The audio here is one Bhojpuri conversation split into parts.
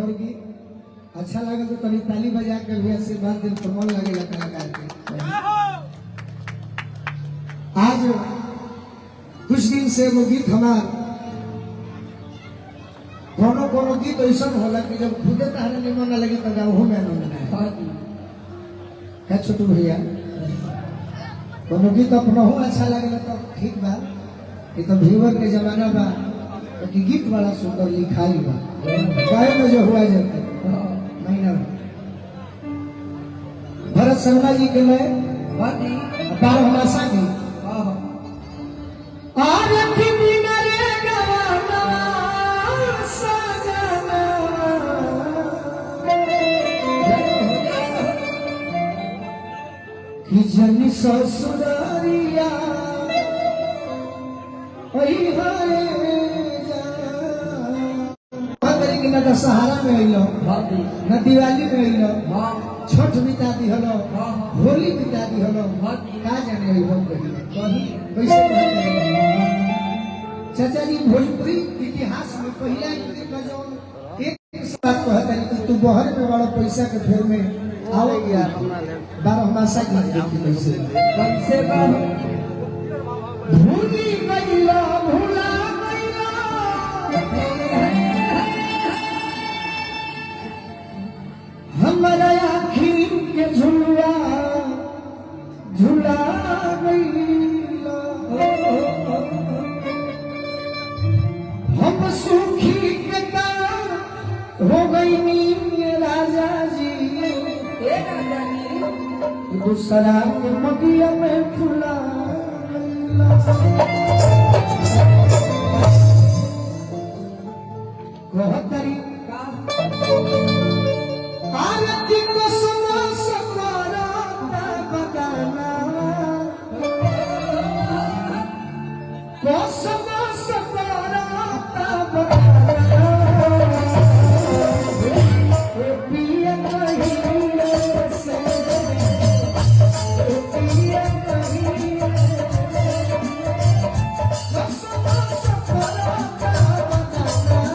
अच्छा लगे तो कभी ताली बजा के भी आशीर्वाद दिन तो मन लगेगा कलाकार के। आज कुछ दिन से वो गीत हमार कोनो गीत ऐसा होला कि जब खुदे तारे निमन लगी तो गाँव में है छोटू भैया कोनो गीत अपना हो अच्छा लगे तो ठीक बा। ये तो व्यूअर के जमाना बा कि गीत बड़ा सुंदर लिखाई बा गाय में जो हुआ जाता महीना भरत शर्मा जी के लिए बारह मासा की जनी ससुरारिया न दशहरा में अलो न दिवाली में अलो छठ बिता दी हलो होली बिता दी हलो का जाने कैसे चाचा जी भोजपुरी इतिहास में पहला एक बात कहता है तू बहर में बड़ा पैसा के फेर में आओ गया 12 मासा की कैसे भूली गईला भूला हमारा आखिर के झुलवा झुला गईला हम सुखी के तार हो गई नी राजा जी दूसरा के मगिया में फुला कहतरी आरती को सुनो सकराता बगाना को सुनो सकराता बगाना पिया कहीं से पिया कहीं को सुनो सकराता बगाना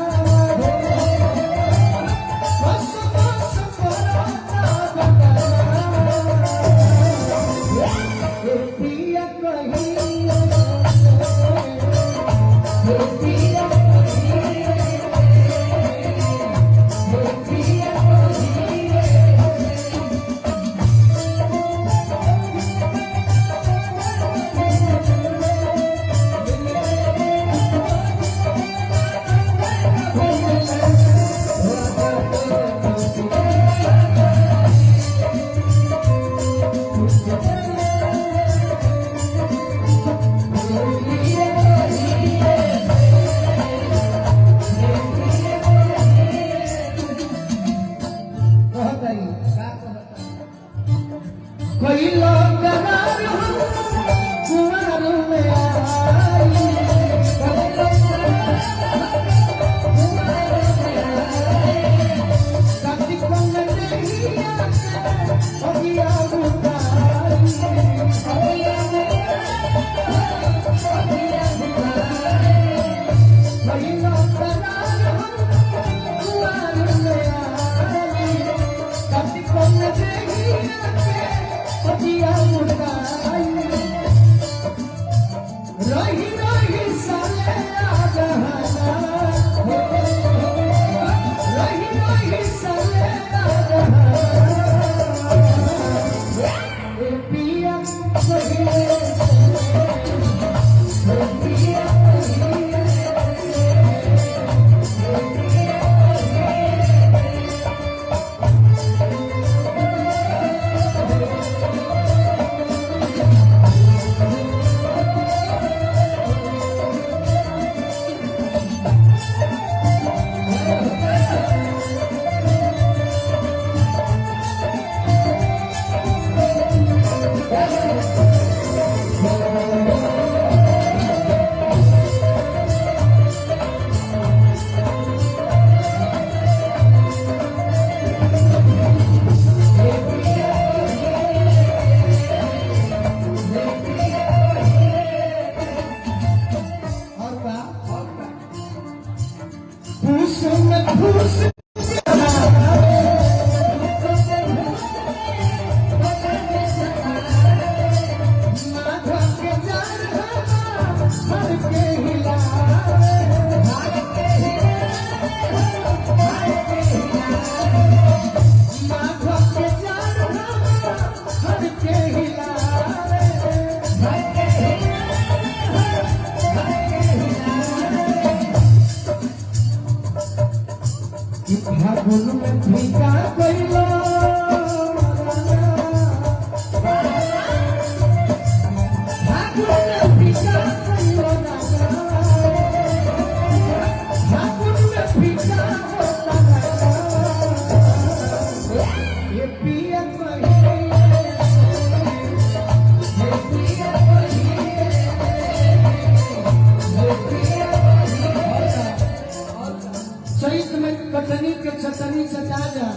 कटनी के छटनी सटा जा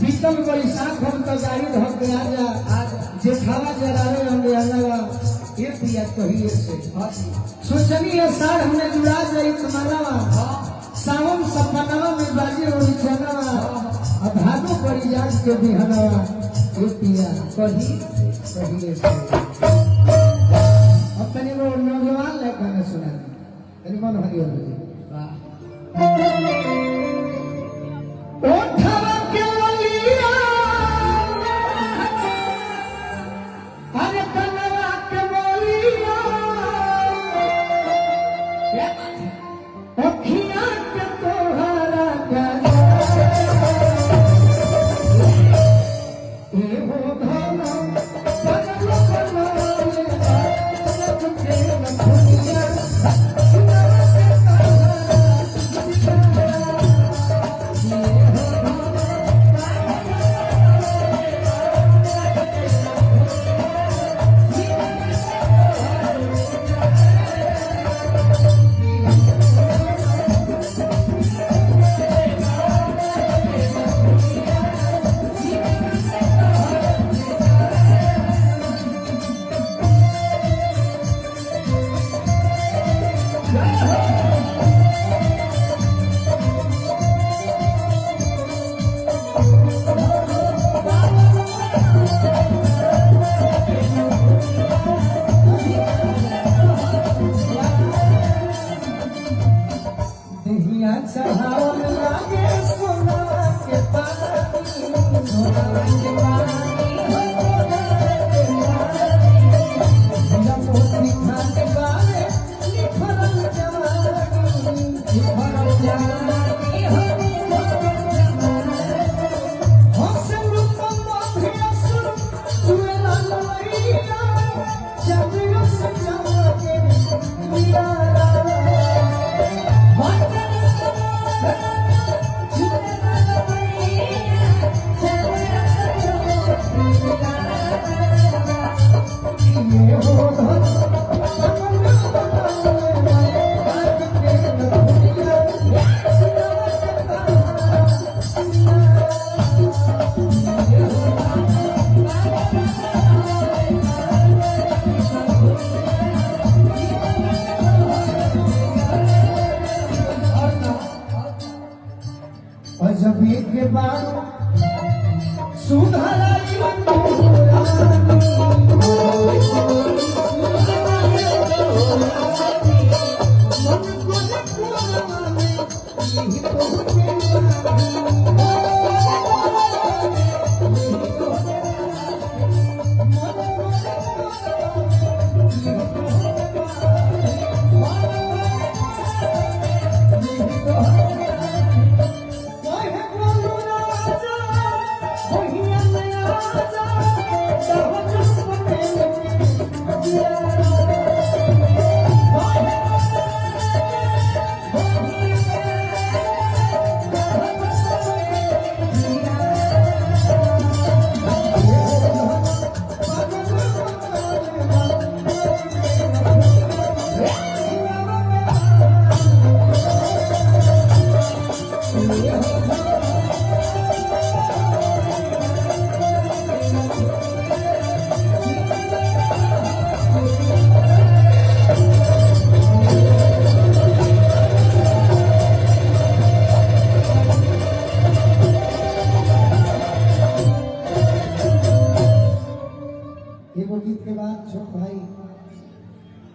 बीतल बैसाख हम तो गाड़ी धर के आ जा जेठावा जरावे हम आना ये पिया कहिए से सोचनी है साढ़ हमने जुड़ा जाई तुम्हारा सावन सपनावा में बाजे और चनावा अब भागो पड़ी जाज के बिहनवा ये पिया कहिए से अब तनी वो नौजवान लेकर ने सुना तनी मन हरियो वाह ओठवा के ललिया अरे कनवा के बोलिया अखियां के तोहरा गजा ए हो धना बदलो बनले सब के दुनिया चढ़ावन लागे सोना के पानी सोना के पानी मोती खाने वाले लिखल जवानी हंसे रूपम अभियसुर जुएला लोइया जबियो से चमके मियारा जब एक के बाद सुधारा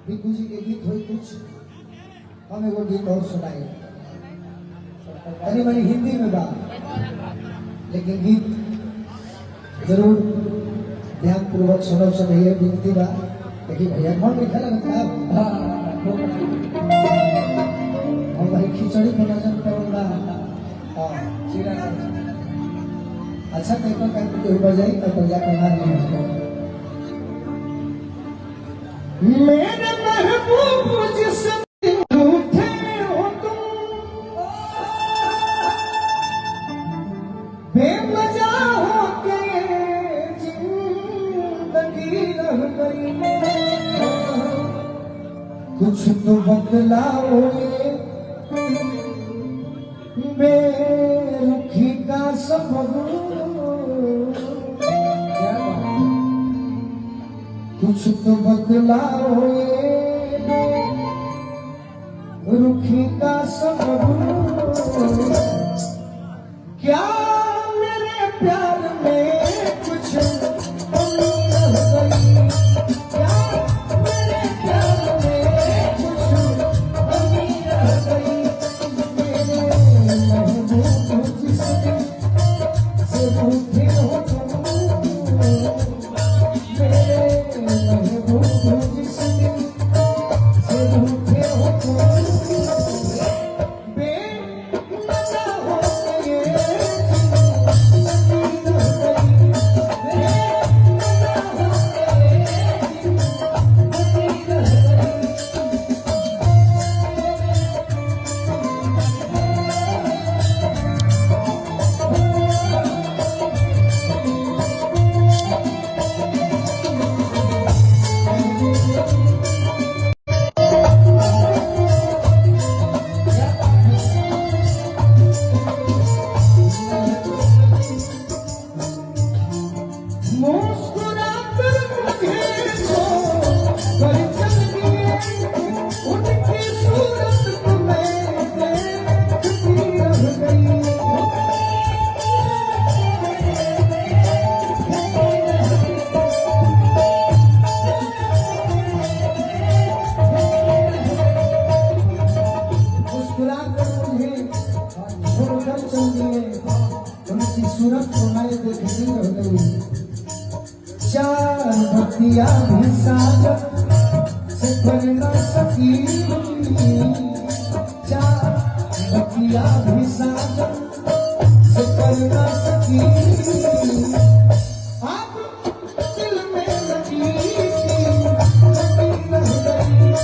बिक्कू जी के गीत हुई कुछ हम एगो गीत और सुनाए तनी मनी हिंदी में बात, लेकिन गीत जरूर ध्यान पूर्वक सुनो सब भैया विनती बा। लेकिन भैया मन लिखा लगता और वही खिचड़ी को नजर करूंगा। अच्छा देखो कहीं बजाई तो जाकर मार लिया मेरे महबूब जिससे रूठे हो तुम बेवजह हो के जिंदगी रह गई कुछ तो बदलाओ बेरुखी का सबब कुछ तो बदलाव रुखी का सबब क्या मेरे प्यार में कुछ कमी रह गई क्या मेरे प्यार में कुछ कमी रह गई मेरे महबूब जिससे से रूठे हो तुम सूरत को मैं देखती रह गई चार भक्तियां भी सागर से कर न सकी चार भक्तियां भी सागर से कर न सकी अब दिल में लगी रह गई अब दिल में लगी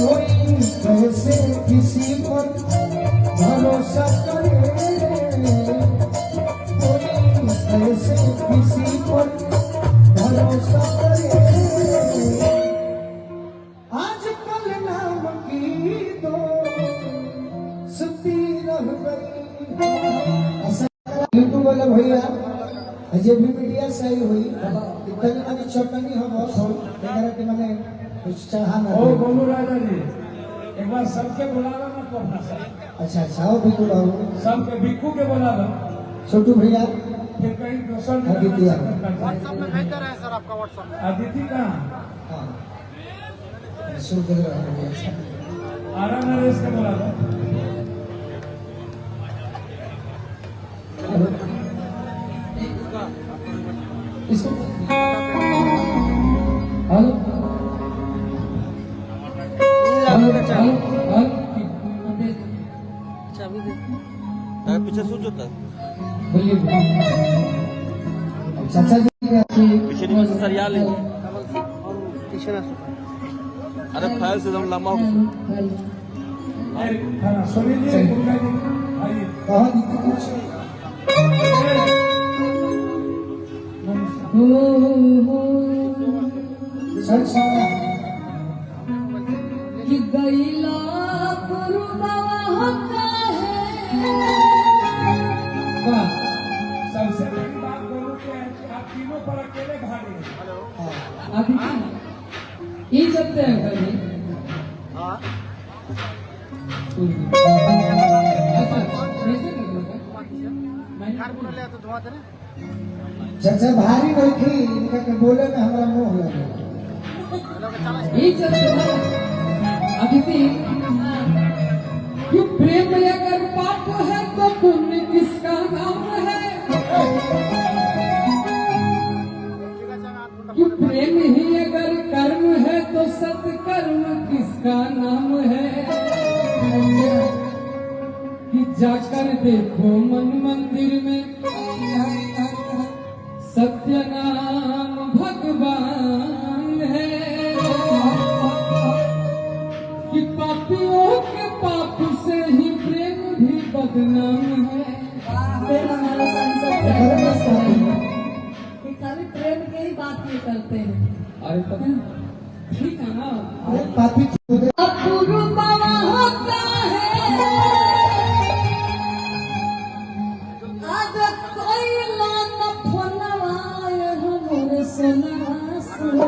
कैसे किसी पर भरोसा करे कोई कैसे किसी पर भरोसा करे आजकल नाम की दो सुती रह गई यूट्यूब वाला भैया अजय भी मीडिया से आई हुई इतनी मानी छोटनी हम और के मैंने कुछ चढ़ाना ओ बोलू राजा जी एक बार सबके बुलावा ना तो अपना सब अच्छा आओ बिल्कुल बाबू सबके बिक्कू के बुलावा छोटू भैया फिर कहीं दूसरा अदिति व्हाट्सएप में भेज दे रहे हैं सर आपका व्हाट्सएप अदिति कहाँ हाँ शुरू कर रहा हूँ आरा नरेश के बुलावा इसको हेलो हेलो पीछे सूझ होता है बोलिए चाचा जी पीछे नहीं से सरिया ले पीछे ना अरे फैल से एकदम लंबा हो गया। खाना सुनिए दुर्गा जी आइए कहा दिक्कत कुछ सर सुना कि गैला पुरवा होता है वाह सबसे बड़ी बात बोलूं कि आप तीनों पर अकेले भागे अभी ये चलते हैं कभी हाँ अच्छा कैसे करोगे कार बुला ले तो धुआं दे चाचा भारी बैठी इनका के बोले में हमारा मोह लगे ये चलते हैं अभी कि प्रेम अगर पाप है तो पुण्य किसका नाम है कि प्रेम ही अगर कर्म है तो सत्कर्म किसका नाम है कि जाकर देखो मन मंदिर में सत्य नाम भगवान है कि पापियों के पाप से ही प्रेम भी बदनाम है कि खाली प्रेम के ही बात नहीं करते हैं। अरे तब ठीक है ना अरे पापी अपूर्वा होता है आज कोई लान फोनवाए हो मोरे सोना सोना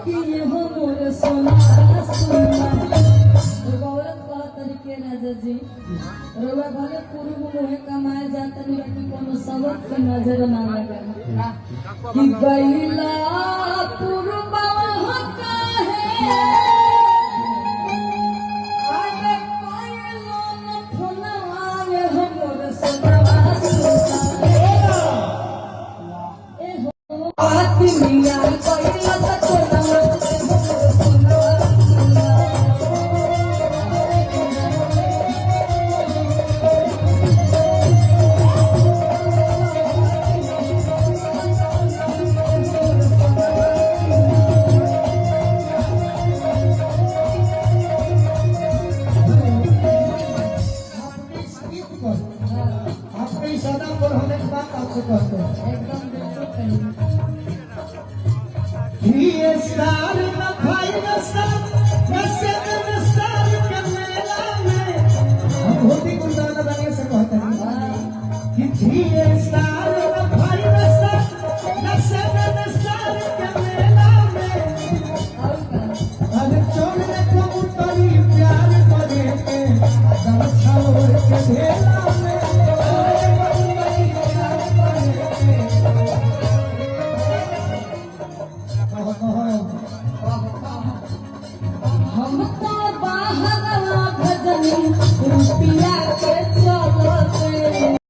कि ये हो मोरे सोना सोना गौरव का तरीके नजर जी रवा भले पूर्व मोहे कमाए जाता नहीं कि कोनो सबक से नजर ना लगे कि गैला पुरवा होता है आज कोई लान फोनवाए हो मोरे सोना सोना ए हो आदमिया कोई लान फोनवाए हो मोरे सोना सोना अपनी संगीत को अपनी सदा पर होने की बात आपसे कहते हैं एकदम बिल्कुल कहीं ये स्टार न भाई न स्टार न सेवन स्टार के मेला में हम होती गुंडाना बने से कहते हैं कि ये स्टार न भाई न स्टार न सेवन